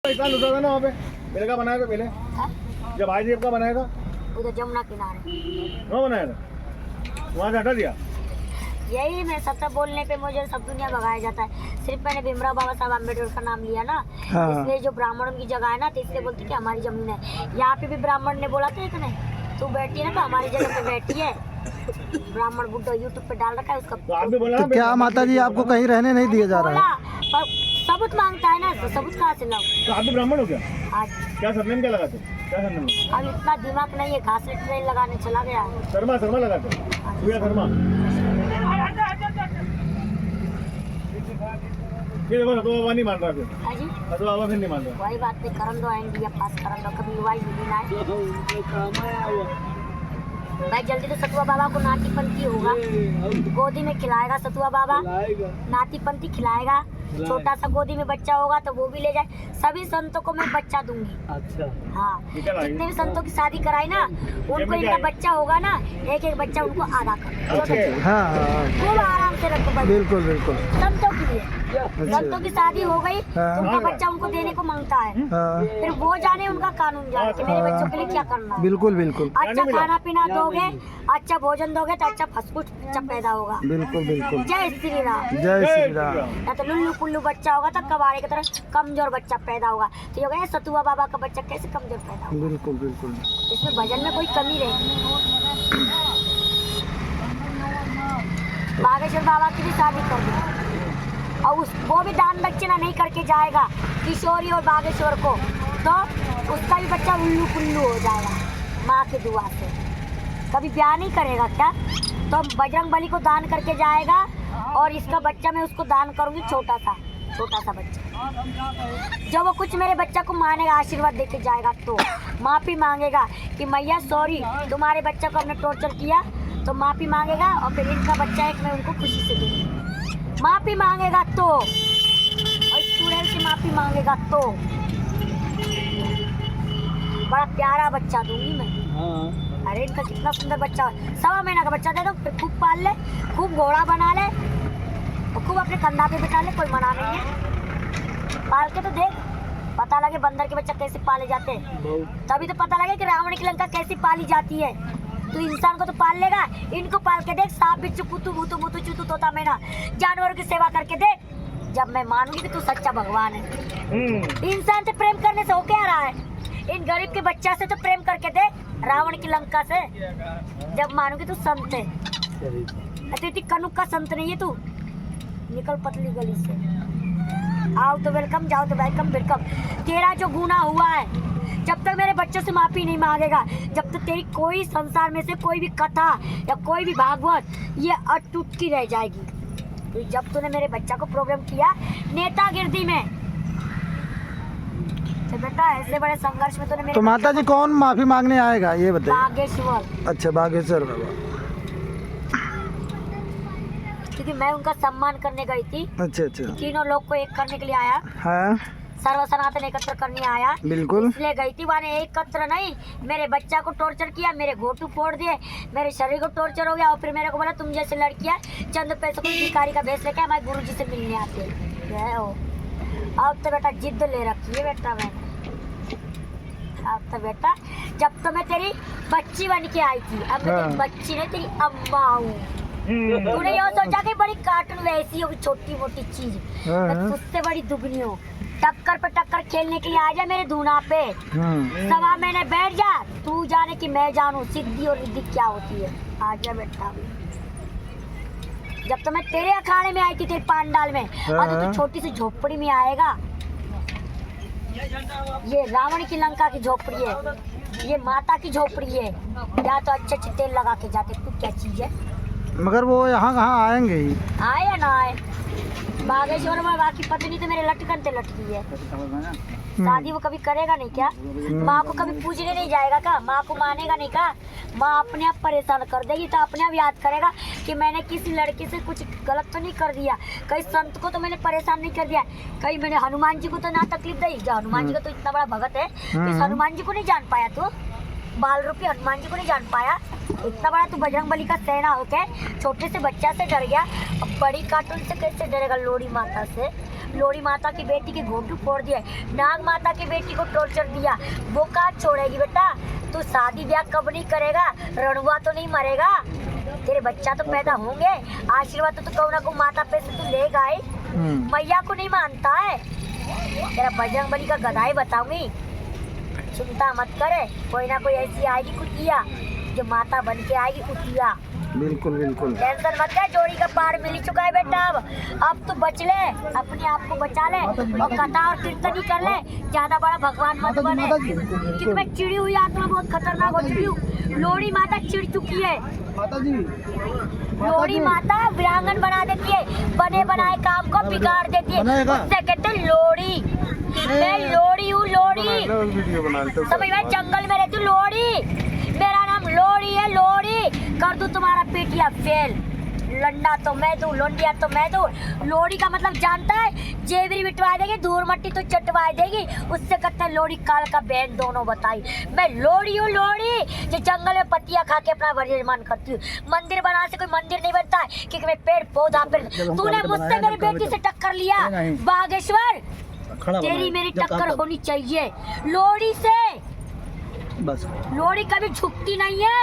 इतना लुटा था ना वहाँ पे, मेरे का बनाया था पहले, जब आई जेब का बनाया था उधर जमुना किनारे वहाँ बनाया था, वहाँ से हटा दिया। यही मैं सत्य बोलने पे मुझे सब दुनिया भगाया जाता है। सिर्फ मैंने भीमराव बाबा साहब अम्बेडकर का नाम लिया ना, इसलिए जो ब्राह्मणों की जगह है ना, तो इसलिए बोलती कि हमारी जमीन है। यहाँ पे भी ब्राह्मण ने बोला था कि नहीं तू बैठी है ना, तो हमारी जगह पे बैठी है। ब्राह्मण बुड्ढा यूट्यूब पे डाल रखा है उसका। तो आप भी बोला तो क्या माता जी आपको कहीं रहने नहीं दिया जा रहा है? पर सबूत मांगता है ना, तो सबूत कहाँ से लाऊं? तो आप भी ब्राह्मण हो क्या? आज क्या सरनेम क्या लगाते, क्या सरनेम? अब इतना दिमाग नहीं है, घास ट्रेन लगाने चला गया है। शर्मा, शर्मा लगाते, पूरा शर्मा। ये देखो तो बाबा नहीं मान रहा फिर, हाँ जी, तो बाबा फिर नहीं मान रहा। वही बात पे करन दो, इंडिया पास करन दो, कभी युवा मिली ना है। भाई जल्दी तो सतुआ बाबा को नातीपंथी होगा, गोदी में खिलाएगा सतुआ बाबा, नातीपंथी खिलाएगा। छोटा सा गोदी में बच्चा होगा तो वो भी ले जाए। सभी संतों को मैं बच्चा दूंगी। अच्छा हाँ, जितने भी संतों की शादी कराई ना, उनको इनका बच्चा होगा ना, एक एक बच्चा उनको आधा कर, हाँ खूब आराम से रखो भाई। बिल्कुल बिल्कुल। संतों के लिए, संतों की शादी हो गई तो उनका बच्चा उनको देने को मांगता है। फिर वो जाने, उनका कानून जाने कि मेरे बच्चों के लिए क्या करना है। बिल्कुल बिल्कुल अच्छा खाना पीना दोगे, अच्छा भोजन दोगे तो अच्छा फसफुस बच्चा पैदा होगा। बिल्कुल बिल्कुल। जय श्री राम। जय श्री राम। या तो लुल्लू पुल्लू बच्चा होगा तो कबाड़े की तरह कमजोर बच्चा पैदा होगा। तो ये होगा सतुआ बाबा का बच्चा कैसे कमजोर पैदा होगा? बिल्कुल बिल्कुल। इसमें भजन में कोई कमी रहेगी। बागेश्वर बाबा की भी शादी कर दी और वो भी दान दक्षिणा नहीं करके जाएगा किशोरी और बागेश्वर को, तो उसका भी बच्चा उल्लू पुल्लू हो जाएगा माँ की दुआ से। कभी ब्याह नहीं करेगा क्या? तो बजरंग बली को दान करके जाएगा और इसका बच्चा मैं उसको दान करूंगी, छोटा सा बच्चा। जब वो कुछ मेरे बच्चा को मानेगा, आशीर्वाद देके जाएगा, तो माफी मांगेगा कि मैया सॉरी तुम्हारे बच्चा को हमने टॉर्चर किया, तो माफी मांगेगा और फिर इनका बच्चा एक मैं उनको खुशी से दूंगी। माफी मांगेगा तो, और चुड़ैल से माफी मांगेगा तो बड़ा प्यारा बच्चा दूंगी मैं। अरे इनका कितना सुंदर बच्चा, 1.25 महीना का बच्चा दे दो, फिर खूब पाल ले, खूब घोड़ा बना ले और खूब अपने कंधा पे बिठा ले, कोई मना नहीं है। पाल के तो देख, पता लगे बंदर के बच्चा कैसे पाले जाते हैं, तभी तो पता लगे कि रावण की लंका कैसी पाली जाती है। तू इंसान को तो पाल लेगा, इनको पाल के देख, सांप बिच्छू कुतु मुतु मुतु चुतु तोता मैना जानवरों की सेवा करके देख, जब मैं मानूंगी कि तू सच्चा भगवान है। इंसान से प्रेम करने से हो क्या रहा है? इन गरीब के बच्चा से तो प्रेम करके देख, रावण की लंका से, जब मानूंगी तू संत है। तो कनुक का संत नहीं है तू, निकल पतली गली से। आओ तो वेलकम, जाओ तो वेलकम वेलकम। तेरा जो गुनाह हुआ है, जब तक मेरे बच्चों से माफी नहीं मांगेगा, जब तक तेरी कोई संसार में से कोई भी कथा या कोई भी भागवत ये अटूट की रह जाएगी। तो जब तूने मेरे बच्चा को प्रॉब्लम किया नेतागिरी में, तो बेटा ऐसे बड़े संघर्ष में तूने मेरे तो माता जी कौन माफी मांगने आएगा ये बताइए? बागेश्वर। अच्छा बागेश्वर बाबा। क्योंकि मैं उनका सम्मान करने गई थी। अच्छा तीनों लोग को एक करने के लिए आया, हाँ सर्व सनातन एकत्र करने आया, बिल्कुल। इसलिए गई थी। वहाँ एकत्र नहीं, मेरे बच्चा को टॉर्चर किया, मेरे घोटू फोड़ दिए, मेरे शरीर को टॉर्चर हो गया और फिर मेरे को बोला तुम जैसे लड़कियां चंद पैसों को भिखारी का भेष लेके हमारे गुरुजी से मिलने आते हैं। अब तो बेटा जिद ले रखी है बेटा मैंने। अब तो बेटा जब तो मैं तेरी बच्ची बन के आई थी, अब मैं तेरी बच्ची नहीं तेरी अम्मा हूँ। तूने ये सोचा कि बड़ी कार्टून वैसी होगी छोटी मोटी चीज, मैं उससे बड़ी दुगनी हूँ। टक्कर पे टक्कर खेलने के लिए आ जा मेरे धूना पे, 1.25 महीने बैठ जा, तू जाने कि मैं जानू सिद्धि और रिद्धि क्या होती है। आ जा बेटा, जब तो मैं तेरे अखाड़े में आई थी तेरे पांडाल में, अब तो तू छोटी सी झोपड़ी में आएगा। ये रावण की लंका की झोपड़ी है, ये माता की झोपड़ी है। या तो अच्छे अच्छे तेल लगा के जाते, तू क्या चीज है? मगर वो यहाँ कहाँ आएंगे ही, आए या ना आए। बागेश्वर में बाकी पत्नी तो मेरे लटकन ते लटकी है। शादी वो कभी करेगा नहीं क्या? माँ को कभी पूछने नहीं जाएगा क्या? माँ को मानेगा नहीं क्या? माँ अपने आप परेशान कर देगी तो अपने आप याद करेगा कि मैंने किसी लड़के से कुछ गलत तो नहीं कर दिया, कहीं संत को तो मैंने परेशान नहीं कर दिया, कहीं मैंने हनुमान जी को तो ना तकलीफ दी। जो हनुमान जी का तो इतना बड़ा भगत है, इस हनुमान जी को नहीं जान पाया तू? बाल रूपी हनुमान जी को नहीं जान पाया? इतना बड़ा तू बजरंग बली का सेना होके छोटे से बच्चा से डर गया, अब बड़ी कार्टून से कैसे डरेगा? लोड़ी माता से। लोड़ी माता की बेटी के घोंटू फोड़ दिए, नाग माता की बेटी को टॉर्चर दिया, वो कहाँ छोड़ेगी बेटा? तू शादी ब्याह कब नहीं करेगा? रणुआ तो नहीं मरेगा? तेरे बच्चा तो पैदा होंगे, आशीर्वाद तो कौ ना को माता पे से तू लेगा ही। मैया को नहीं मानता है। तेरा बजरंग बली का गदाई बताऊंगी, चिंता मत करे, कोई ना कोई ऐसी आएगी कुतिया जो माता बन के आएगी कुतिया। बिल्कुल बिल्कुल। टेंशन मत कर, जोड़ी का पार मिल ही चुका है बेटा। अब तू बच ले, अपने आप को बचा ले और कथा और कीर्तन ही कर ले, ज्यादा बड़ा भगवान मत बने, क्योंकि मैं चिड़ी हुई आत्मा बहुत खतरनाक हो चुकी हूँ। लोड़ी माता चिड़ चुकी है। माता जी लोड़ी माता वीरांगन बना देती है, बने बनाए काम को बिगाड़ देती है, उससे कहते हैं लोड़ी। मैं लोड़ी हूँ, लोड़ी। वीडियो बना लेते समझ में? जंगल में रहती हूँ, लोड़ी। मेरा नाम लोड़ी है, लोड़ी। कर दूं तुम्हारा पेटिया फेल, लंडा तो मैं दूं, लोंडिया तो मैं दूं। लोड़ी का मतलब जानता है? जेवरी बिटवा देगी, धूल मट्टी तो चटवा देगी, उससे कहते हैं लोड़ी काल का बहन दोनों बताई। मैं लोड़ी हूँ, लोड़ी, जो जंगल में पत्तियां खा के अपना वर्जमान करती हूँ। मंदिर बना से कोई मंदिर नहीं बनता है, क्योंकि मैं पेड़ पौधा पेड़। तूने मुझसे मेरी बेटी से टक्कर लिया बागेश्वर, तेरी मेरी टक्कर होनी चाहिए लोड़ी से। बस लोड़ी कभी झुकती नहीं है।